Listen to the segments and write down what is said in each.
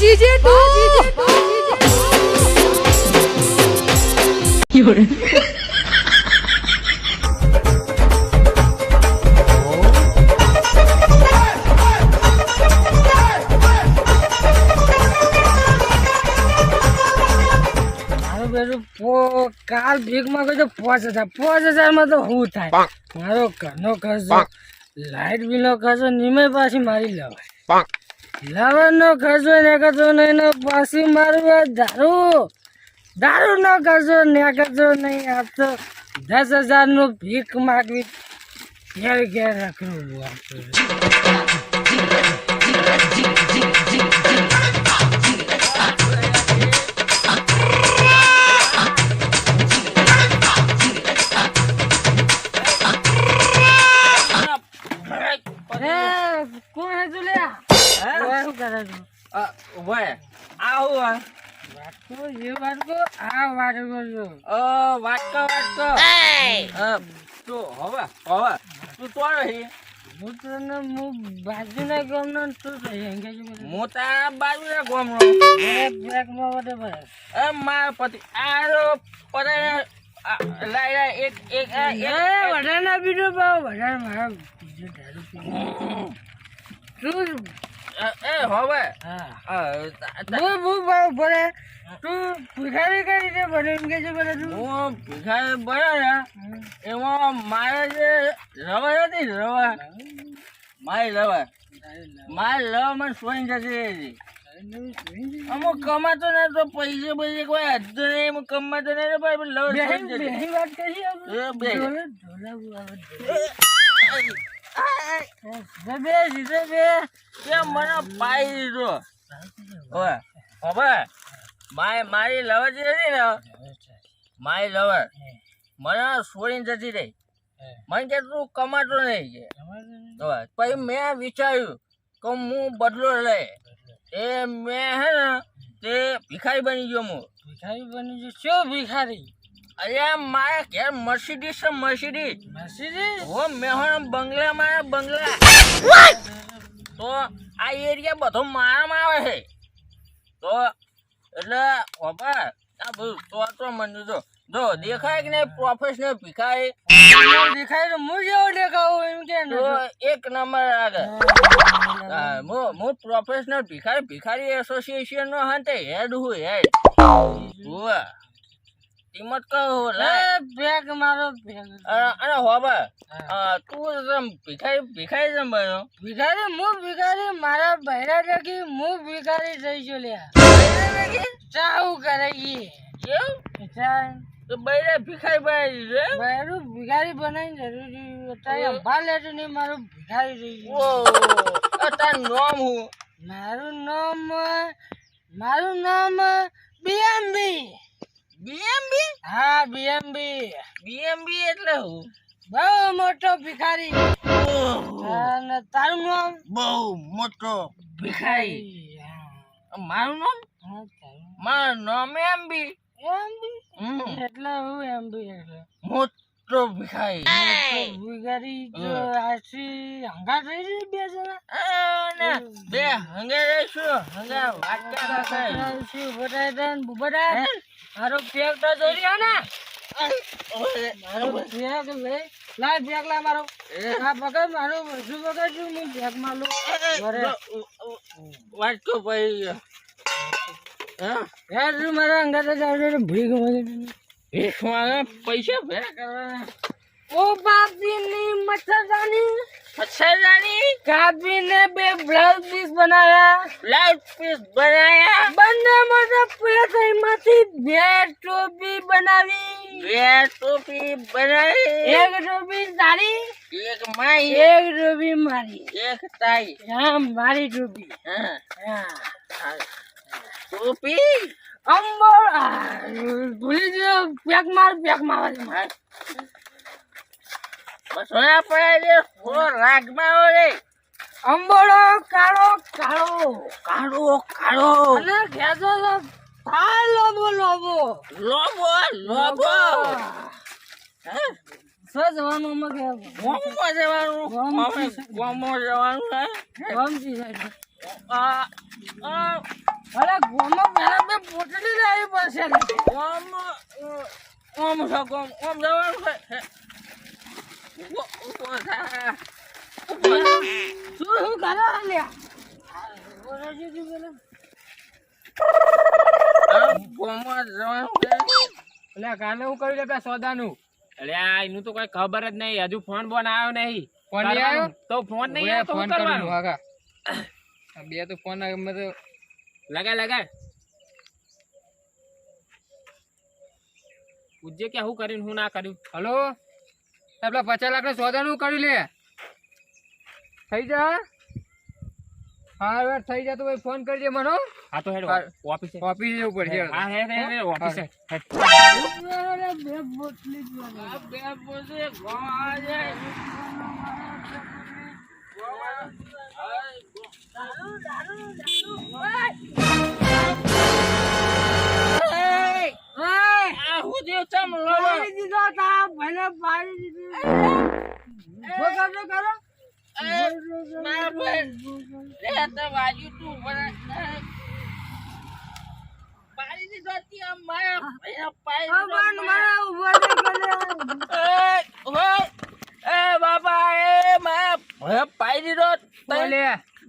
GJ તું有人 કાલ ભીખ માં કહ્યું 5,000 માં તો શું થાય મારો ઘરનો ખર્ચો લાઈટ બિલ નો ખર્ચો નિમય પાછી મારી લેવાય લાવવાનો ખર્ચો ને કરતો નહીં પાછી મારું દારૂ નો ખર્ચો ને કરતો નહીં આપતો 10,000 નું ભીખ માગવી ઘેર ઘેર રખડું બાજુના ગામનો હું તારા બાજુના ગામનો મારા પતિ વધારના બીજો ભાવ વધારે મારા બીજો દારૂ તું હવે ભરે તું ભિખારી કઈ રીતે ભરે એમ કે છે ભરે તું હું ભિખારી ભરે એમાં મારે જે રવા હતી રવા મારી રવા મને સોઈ જતી રહી અમુક કમાતો ને તો પૈસે કોઈ હદ નહીં એમ કમાતો નહીં ભાઈ લવ વાત કરી મને પાઈ દીધો હવે મારી લવર જે હતી ને મારી લવર મને છોડીને જતી રહી મને કે તું કમાતો નહીં કે પછી મેં વિચાર્યું કે હું બદલો લે એ મેં હે ને તે ભિખારી બની ગયો શું ભિખારી અરે મારા ઘેર મર્સિડીઝ છે મર્સિડીઝ હો મેં બંગલા તો આ એરિયા બધો મારામાં આવે છે તો એટલે બાપા આ બધું તો મને જો દેખાય કે નહીં પ્રોફેશનલ ભિખારી દેખાય તો હું જેવો દેખાવું એમ કે એક નંબર આગળ હું પ્રોફેશનલ ભિખારી એસોસિએશન નો હંતે હેડ કિંમત કહો લે બેગ મારો અરે હોબા તું ભિખારી જમ બનો ભિખારી મારા બહેરા દેખી હું ભિખારી થઈ ગયો લ્યા ચાહું કરે તો બહેરા ભિખારી બનાવી દીધું બહેરું ભિખારી બનાવીને જરૂરી તારે અંભાર લેતું નહીં મારું ભિખારી થઈ ગયું તારું નામ હું મારું નામ બીએમબી હા બીએમબી એટલે હું બહુ મોટો ભિખારી અને તારું નામ બહુ મોટો ભિખારી મારું નામ એમબી એટલે હું એમબી એટલે મોટો ભિખારી જો આશી હંગા થઈ રહી બે જણા બે હંગે રહીશું હંગા વાત કરશું બુબડા મારો પેક તો જોઈ ને મારો પેક લઈ લાય પેક લા મારો આ પકડ મારો શું પકડશું હું પેક માં લો વાત તો ભાઈ યાર તું મારા અંગાત જાવ ભીખ માંગે પૈસા ભેગા કરવાના ઓ બાપની મચ્છરદાની કાપીને બે બ્લાઉઝ પીસ બનાયા બંને મોટા પેલા માંથી બે ટોપી બનાવી એક ટોપી તારી એક ટોપી મારી એક તારી હા મારી ટોપી હા ટોપી અંબો ભૂલી ગયો પેક માર સોના પડે રાખમાં ઓરે અંબોળો કાળો અને ખેતો થાય લોબો જવાનું જવાનું અરે ગોમાં પેલા બે પોટલી લાવી પડશે ને. ઓમ છો ગોમ ઓમ જવાનું છે. ઉભો થા. શું કરો લ્યા? ગોમાં જવાનું છે. એટલે કાલે હું કર્યું લે પેલા સોદાનું? અલ્યા એનું તો કોઈ ખબર જ નહીં, હજુ ફોન બોન આવ્યો નહીં. ફોન નહીં આવ્યો? તો ફોન નહીં ઓય, આવ્યો તો ફોન શું કરવાનું? કરવાનું આગા. આ બે તો ફોન અમે તો લગાય પૂછજે કે શું કર્યું શું ના કર્યું. હલો પેલા 50 લાખ સોદાનું કર્યું લે. થઈ જા. હા યાર થઈ જા તો ભાઈ ફોન કરજે મને. હા તો હેડ ઓફિસે. ઓફિસ જવું પડશે. હા હે ઓફિસે. બે બોટલી જ લાગે. આ બે બોટલી ગોવા જાય.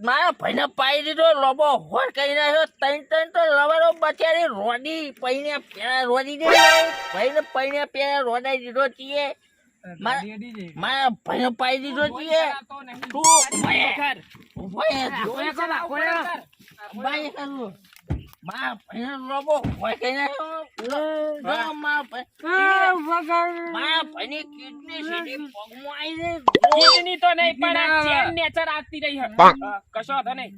મારા ભાઈને પાઈ દીધો લોબો હોર કઈ નાખ્યો. ત્રણ તો લવારો બચારી રોડી પૈને પેલા રોડી દે ભાઈને પૈને પેલા રોડાઈ દીધો છીએ. મારા ભાઈને પાઈ દીધો છીએ. મારા ભાઈને લોબો હોર કઈ નાખ્યો. મારા ભાઈની કિડની સીધી પગમાં આવી ગઈ. કિડની તો નહીં પણ આ ચેન નેચર આવતી રહી હે. કશો હતો નહીં.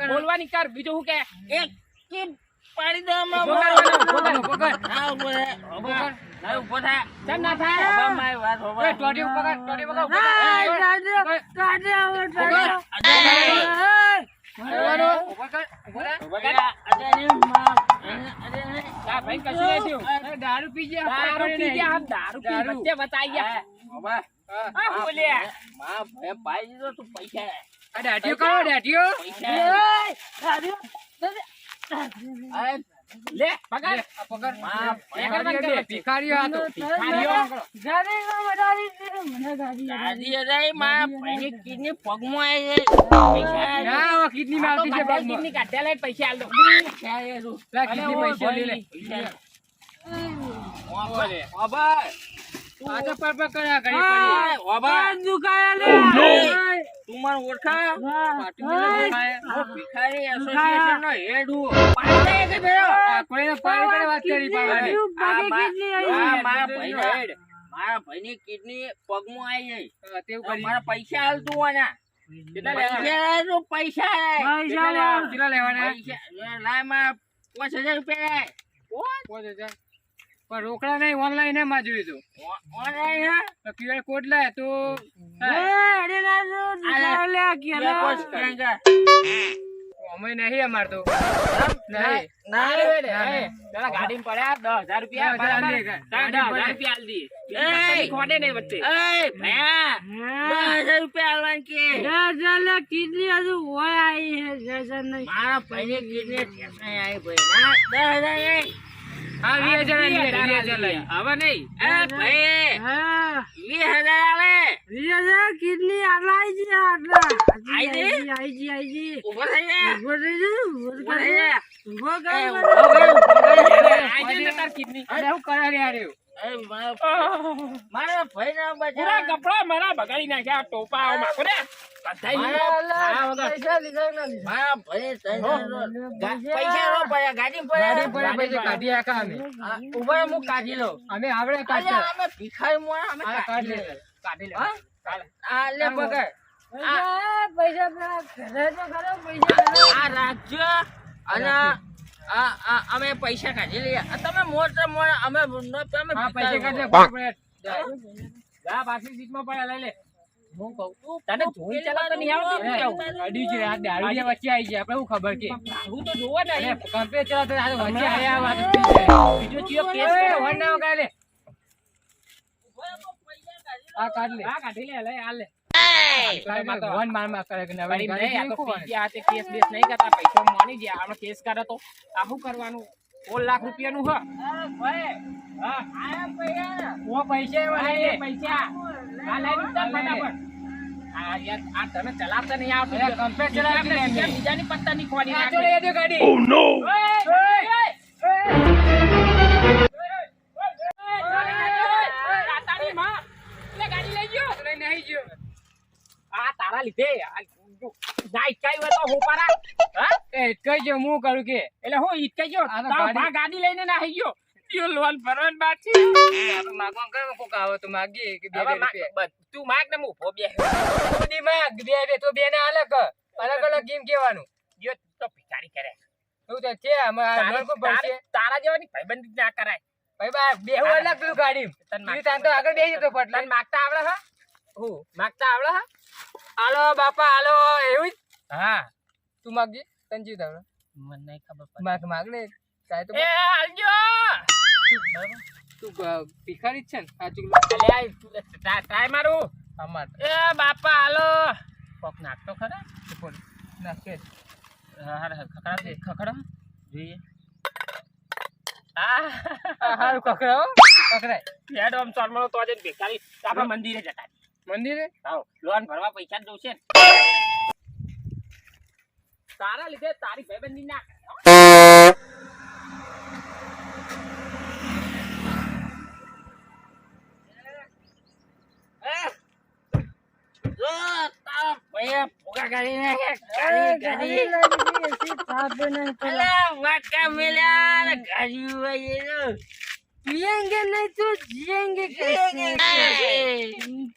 બોલવાની કર બીજું શું કે એક કિડ પાડી દે માં ઉભો થા. કેમ ના થાય? મારી વાત હોભળ. ટોટી ઉપર ભાઈ કશું નહીં થયું. દારૂ પી ગયા. દારૂ પી ગયા દારૂ પી વચ્ચે બતાઈ ગયા. બોલ્યા માં ભાઈ પાઈ દીધો તું પૈસા દાઢીઓ કરો દાઢીઓ. લે પકડ. પકડ. પકડ. ભિખારીઓ આ તો. દાદી અરે મારા ભાઈની કિડની પગમાં આવી ગઈ. ના હવે કિડનીમાં આવતી છે પગમાં. કિડની કાઢ્યા લઈને પૈસા આલ દો. લા કિડની પૈસા લે લે. આ તો પર કર્યા કરી તું મને ઓળખા? ભિખારી એસોસિએશન નો હેડ હું. કોઈને પાણી કરે વાત કરી પાવાની. મારા ભાઈની કિડની પગમાં આવી ગઈ. તેવું કરી મારા પૈસા હાલતું હોય કેટલા લેવાના? પૈસા કેટલા લેવાના? લાય મારા 5000 રૂપિયા. 5000 પણ રોકડા નહીં ઓનલાઈન એમ માં જોયું તું. ઓનલાઈન તો QR કોડ લાય તો અમે નહીં અમાર તો નહીં. પેલા ગાડી પડ્યા 10,000 રૂપિયા બરાબર. 10,000 રૂપિયા આલ દી. ખોડે નહીં વચ્ચે. મારા ભાઈને કિડની ઠેસાઈ આવી ભાઈ. હા 20,000 લઈ. હવે નહીં. ભાઈ 20,000 આવે. કિડની ઉભો થઈ જા. ઉભો થઈ જા. આજે ને તાર કિડની. અરે હું કરા રે આર્યો. મારા ભાઈ ના પૂરા બચા. કપડા મારા બગાડી નાખ્યા. આ ટોપા આવો માકો રે. મારા ભાઈ પૈસા નો પડ્યા. ગાડી ગાડી પડ્યા. પર પૈસા કાઢી આખા અમે. ઉભો રહે, હું કાઢી લઉં. અમે આવડે અરે કાઢતા. અમે ભિખારી મોણા અમે હા કાઢી કાઢી લે. કાઢી લે. હા? આ લે પકડ. આ રાખજો અને અમે પૈસા કાઢી લઈએ. તમે મોટા મોટા અમે હા પૈસા કાઢી લે. જા પાછી સીટમાં પડ્યા લઈ લે. હું કહું છું તને જોઈ ચલાવતા નહીં આવડતું ને કેવું? અડી છે આ દારૂડિયા વચ્ચે આવી જાય આપણે શું ખબર કે હું તો જોવો ને અરે કંપે ચલાવતા આ વચ્ચે આયા વાત થઈ જાય. બીજો ચિયો કેસ એ કર્યો. વન ના કાઢી લે. આ કાઢ લે. હા કાઢી લે લઈ હાલ લે. વન માર કરે કે નવી ગરીબ ગાડી નહીં, આ તો કેવી પી ગયા હાથે કેસ બેસ નહીં કરતા, પૈસા મોની ગયા. આપણે કેસ કરે તો આ શું કરવાનું? 16 લાખ રૂપિયાનું હ. હા, પૈસા એવા નહીં, પૈસા. આ લઈ લીધા ફટાફટ. આ યાર, આ તને ચલાવતા નહીં આવતું. અરે, કમ્પ્લેટ ચલાવતી નહીં એમને. બીજાની પત્તા ની ખોડી આ નાખે. તો લઈ દે ગાડી. લઈને આવી ગયો. આ તારા લીધે ના ઈટકાઈ હોય તો હું પારા. હા? એ કઈ જો હું કરું કે એટલે હું ઈટકાઈ ગયો. આ તો તારો ગાડી- ભા ગાડી લઈને ના આવી ગયો. યો લોન ભરવાનું બાકી. માગવા કયો કોક આવે તો માગીએ કે બે હવે રૂપિયા તું માગ ને હું ઉભો બે. બધી માગ બે તો બે ને અલગ અલગ ગેમ કેવાનું યો તો ભિખારી કરે. એવું તો છે અમાર લોન કો પડશે તારા જેવાની ભાઈબંધી ના કરાય. ભાઈ બા બેહુ અલગ પેલું ગાડી તને ઈ તાન તો આગળ બેહી જતો તને પટલા માગતા આવડે હા? હું માગતા આવડે હા? હાલો બાપા હાલો એવું જ હા. તું માગજે તને જીવ તાવડે મને નહીં ખબર પડે. માગ લે કાય તો એ હાલજો. તું ભિખારી જ છે ને સાચું અલે આ ટ્રાય મારું. અમાર એ બાપા હાલો. કોક નાખતો ખરા? ઉપર નાખે ખખડા દે, ખખડા જોઈએ. આ હારું પકડાય હેડ આમ ચોરમણો તો આજે ભિખારી આપણે મંદિરે જતા. મંદિરે આવ લોન ભરવા પૈસા જ જોશે ને. તારા લીધે તારી ભાઈબંધી ના કરે, હો. જો તારા ભાઈએ ભૂકા કાઢીને ગાડી અલા વાટકા મેલ્યા ને ગાડી વાય पिएंगे नहीं तो जिएंगे कैसे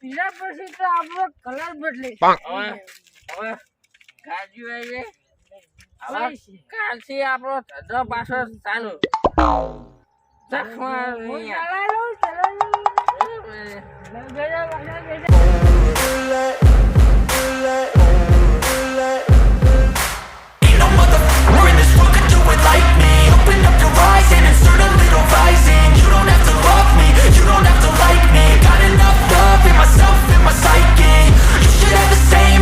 पीला પછી તો આપણો કલર બદલે હવે ગાડી વાય હવે કાલથી આપણો ધંધો પાછો ચાલુ. ચકમા ચલા લો